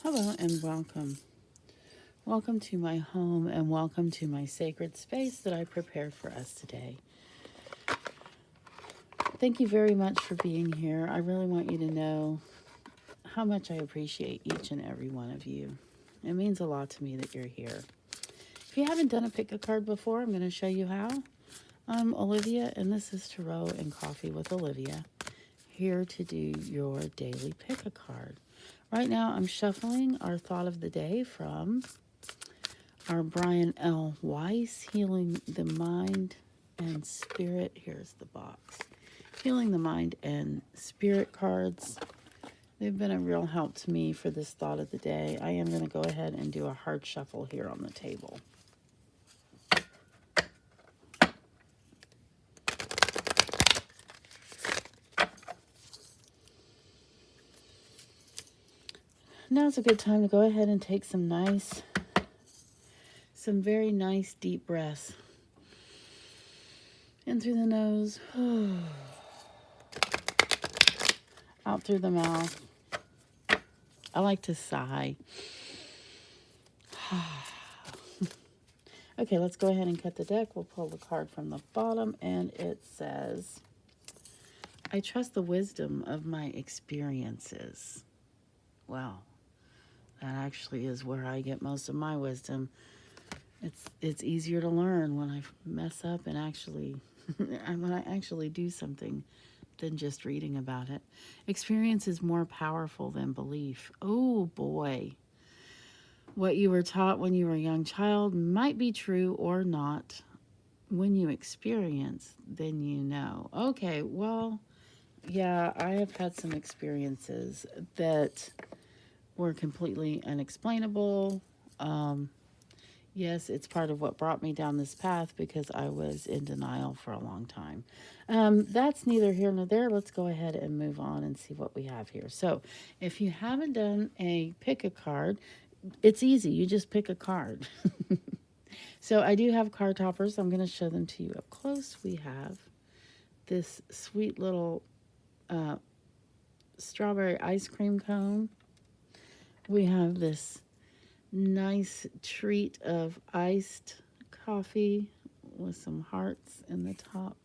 Hello and welcome. Welcome to my home and welcome to my sacred space that I prepared for us today. Thank you very much for being here. I really want you to know how much I appreciate each and every one of you. It means a lot to me that you're here. If you haven't done a pick a card before, I'm going to show you how. I'm Olivia, and this is Tarot and Coffee with Olivia, here to do your daily pick a card. Right now, I'm shuffling our thought of the day from our Brian L. Wiess, Healing the Mind and Spirit. Here's the box. Healing the Mind and Spirit cards. They've been a real help to me for this thought of the day. I am going to go ahead and do a hard shuffle here on the table. Now's a good time to go ahead and take some very nice deep breaths. In through the nose, out through the mouth. I like to sigh. Okay, let's go ahead and cut the deck. We'll pull the card from the bottom, and it says, I trust the wisdom of my experiences. Well, that actually is where I get most of my wisdom. It's easier to learn when I mess up and actually when I actually do something than just reading about it. Experience is more powerful than belief. Oh boy. What you were taught when you were a young child might be true or not. When you experience, then you know. Okay, well, yeah, I have had some experiences that were completely unexplainable. Yes, it's part of what brought me down this path because I was in denial for a long time. That's neither here nor there. Let's go ahead and move on and see what we have here. So, if you haven't done a pick a card, it's easy. You just pick a card. So, I do have card toppers. I'm going to show them to you up close. We have this sweet little strawberry ice cream cone. We have this nice treat of iced coffee with some hearts in the top.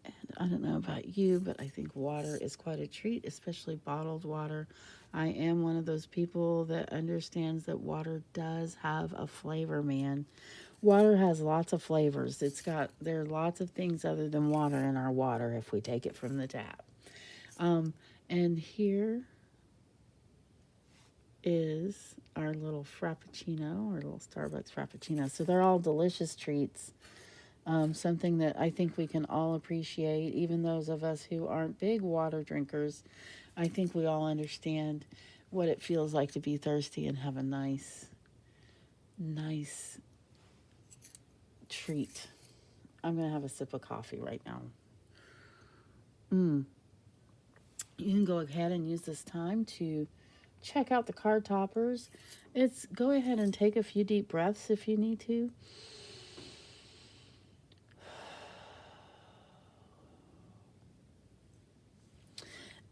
And I don't know about you, but I think water is quite a treat, especially bottled water. I am one of those people that understands that water does have a flavor, man. Water has lots of flavors. There are lots of things other than water in our water if we take it from the tap. And here is our little Frappuccino, or little Starbucks Frappuccino. So they're all delicious treats. Something that I think we can all appreciate, even those of us who aren't big water drinkers. I think we all understand what it feels like to be thirsty and have a nice treat. I'm going to have a sip of coffee right now. You can go ahead and use this time to check out the card toppers. Go ahead and take a few deep breaths if you need to.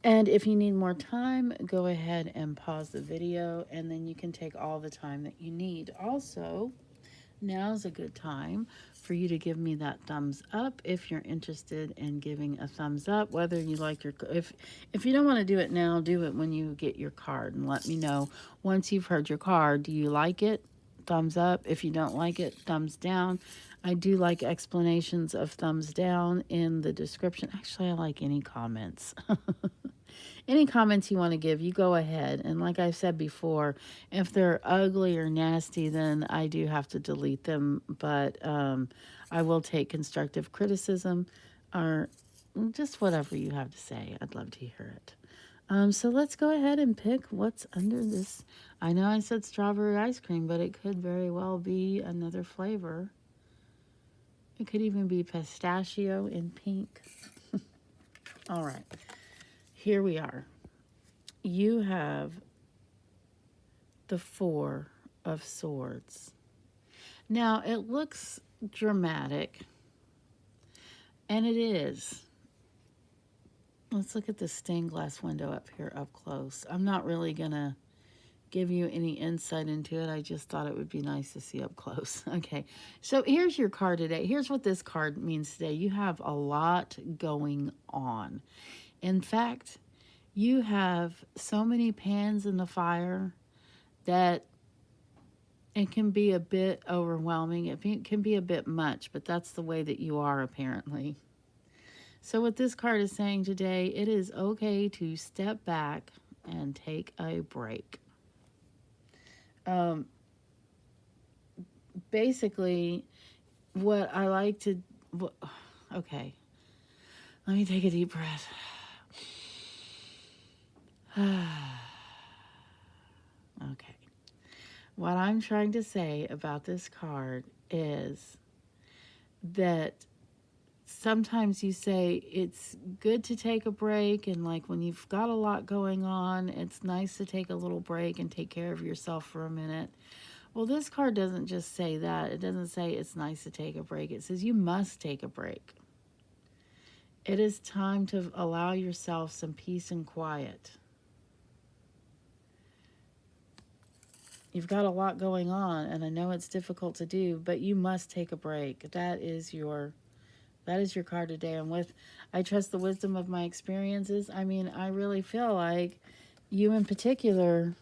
And if you need more time, go ahead and pause the video, and then you can take all the time that you need. Also, now's a good time for you to give me that thumbs up if you're interested in giving a thumbs up. Whether you like if you don't want to do it now, do it when you get your card, and let me know once you've heard your card. Do you like it? Thumbs up. If you don't like it, thumbs down. I do like explanations of thumbs down in the description. Actually, I like any comments. Any comments you want to give, you go ahead. And like I said before, if they're ugly or nasty, then I do have to delete them. But I will take constructive criticism or just whatever you have to say. I'd love to hear it. So let's go ahead and pick what's under this. I know I said strawberry ice cream, but it could very well be another flavor. It could even be pistachio in pink. All right. Here we are. You have the Four of Swords. Now, it looks dramatic, and it is. Let's look at the stained glass window up here up close. I'm not really going to give you any insight into it. I just thought it would be nice to see up close. Okay, so here's your card today. Here's what this card means today. You have a lot going on. In fact, you have so many pans in the fire that it can be a bit overwhelming. It can be a bit much, but that's the way that you are apparently. So what this card is saying today, it is okay to step back and take a break. Basically, what I like to... Okay, let me take a deep breath. Okay. What I'm trying to say about this card is that sometimes you say it's good to take a break, and like when you've got a lot going on, it's nice to take a little break and take care of yourself for a minute. Well, this card doesn't just say that. It doesn't say it's nice to take a break. It says you must take a break. It is time to allow yourself some peace and quiet. You've got a lot going on, and I know it's difficult to do, but you must take a break. That is your card today. And with I trust the wisdom of my experiences, I mean, I really feel like you in particular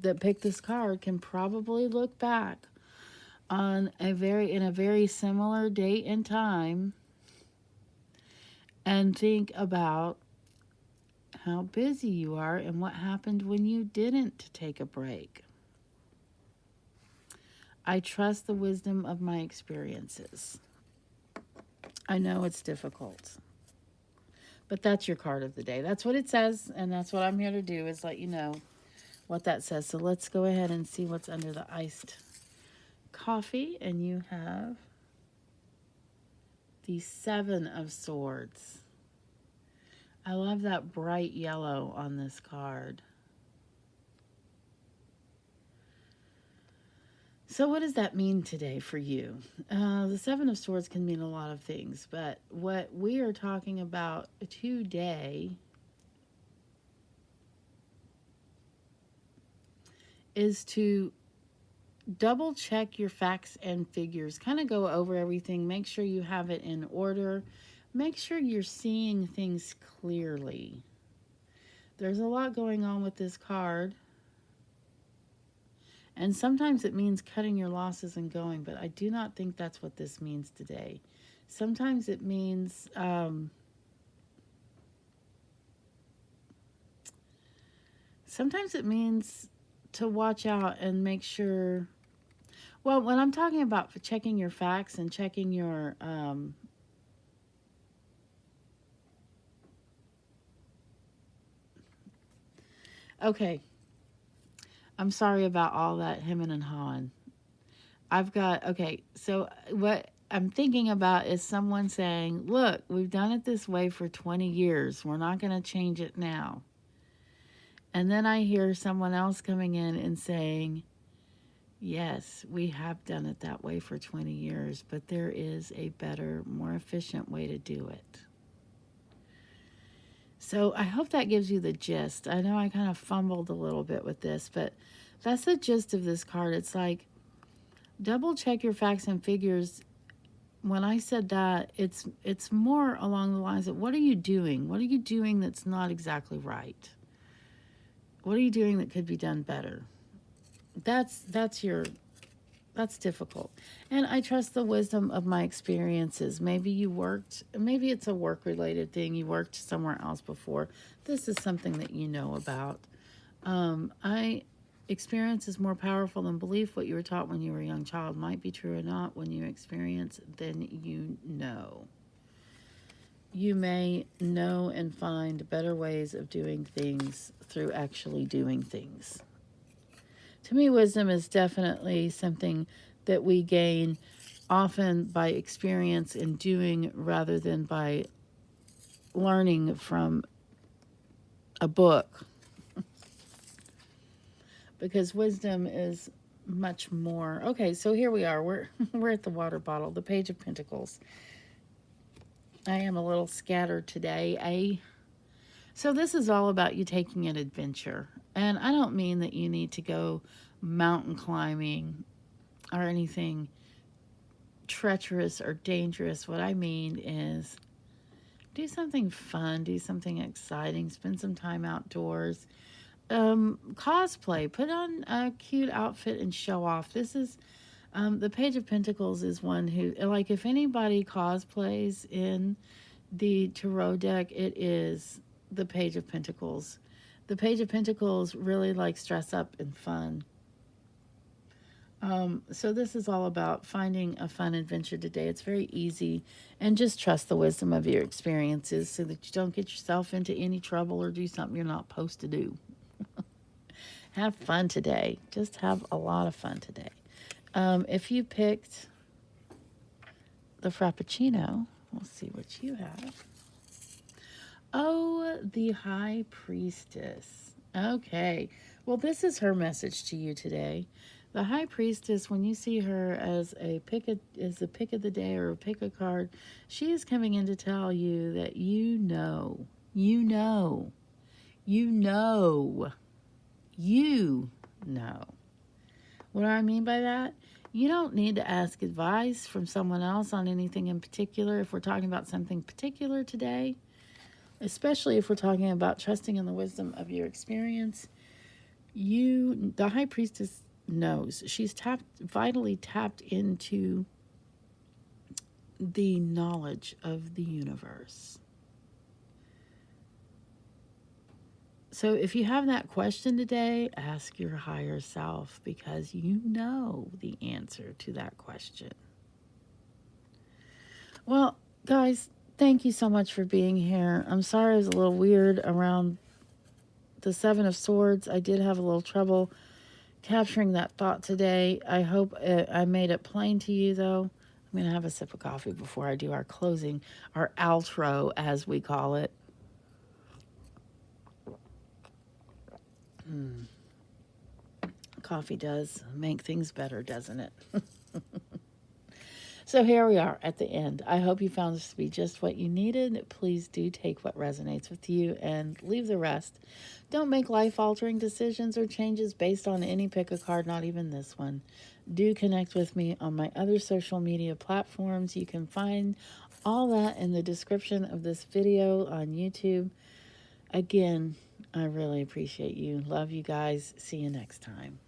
that picked this card can probably look back on in a very similar date and time and think about how busy you are and what happened when you didn't take a break. I trust the wisdom of my experiences. I know it's difficult, but that's your card of the day. That's what it says, and that's what I'm here to do, is let you know what that says. So let's go ahead and see what's under the iced coffee. And you have the Seven of Swords. I love that bright yellow on this card. So what does that mean today for you? The Seven of Swords can mean a lot of things, but what we are talking about today is to double check your facts and figures, kind of go over everything, make sure you have it in order, make sure you're seeing things clearly. There's a lot going on with this card. And sometimes it means cutting your losses and going, but I do not think that's what this means today. Sometimes it means to watch out and make sure. Well, when I'm talking about checking your facts and checking your okay. I'm sorry about all that hemming and hawing. So what I'm thinking about is someone saying, look, we've done it this way for 20 years. We're not going to change it now. And then I hear someone else coming in and saying, yes, we have done it that way for 20 years, but there is a better, more efficient way to do it. So I hope that gives you the gist. I know I kind of fumbled a little bit with this, but that's the gist of this card. It's like, double check your facts and figures. When I said that, it's more along the lines of, what are you doing? What are you doing that's not exactly right? What are you doing that could be done better? That's difficult. And I trust the wisdom of my experiences. Maybe it's a work-related thing. You worked somewhere else before. This is something that you know about. Experience is more powerful than belief. What you were taught when you were a young child might be true or not. When you experience, then you know. You may know and find better ways of doing things through actually doing things. To me, wisdom is definitely something that we gain often by experience in doing rather than by learning from a book. Because wisdom is much more. Okay, so here we are. We're at the water bottle, the Page of Pentacles. I am a little scattered today. So this is all about you taking an adventure. And I don't mean that you need to go mountain climbing or anything treacherous or dangerous. What I mean is do something fun, do something exciting, spend some time outdoors. Cosplay, put on a cute outfit and show off. This is the Page of Pentacles is one who, like, if anybody cosplays in the tarot deck, it is the Page of Pentacles. The Page of Pentacles really likes dress up and fun. So this is all about finding a fun adventure today. It's very easy, and just trust the wisdom of your experiences so that you don't get yourself into any trouble or do something you're not supposed to do. Have fun today. Just have a lot of fun today. If you picked the Frappuccino, we'll see what you have. Oh, the High Priestess. Okay. Well, this is her message to you today. The High Priestess, when you see her as a pick of the day or a pick a card, she is coming in to tell you that you know. What do I mean by that? You don't need to ask advice from someone else on anything in particular. If we're talking about something particular today, especially if we're talking about trusting in the wisdom of your experience, the High Priestess knows. She's vitally tapped into the knowledge of the universe. So if you have that question today, ask your higher self, because you know the answer to that question. Well, guys, thank you so much for being here. I'm sorry I was a little weird around the Seven of Swords. I did have a little trouble capturing that thought today. I hope I made it plain to you, though. I'm going to have a sip of coffee before I do our closing, our outro, as we call it. Coffee does make things better, doesn't it? So here we are at the end. I hope you found this to be just what you needed. Please do take what resonates with you and leave the rest. Don't make life-altering decisions or changes based on any pick a card, not even this one. Do connect with me on my other social media platforms. You can find all that in the description of this video on YouTube. Again, I really appreciate you. Love you guys. See you next time.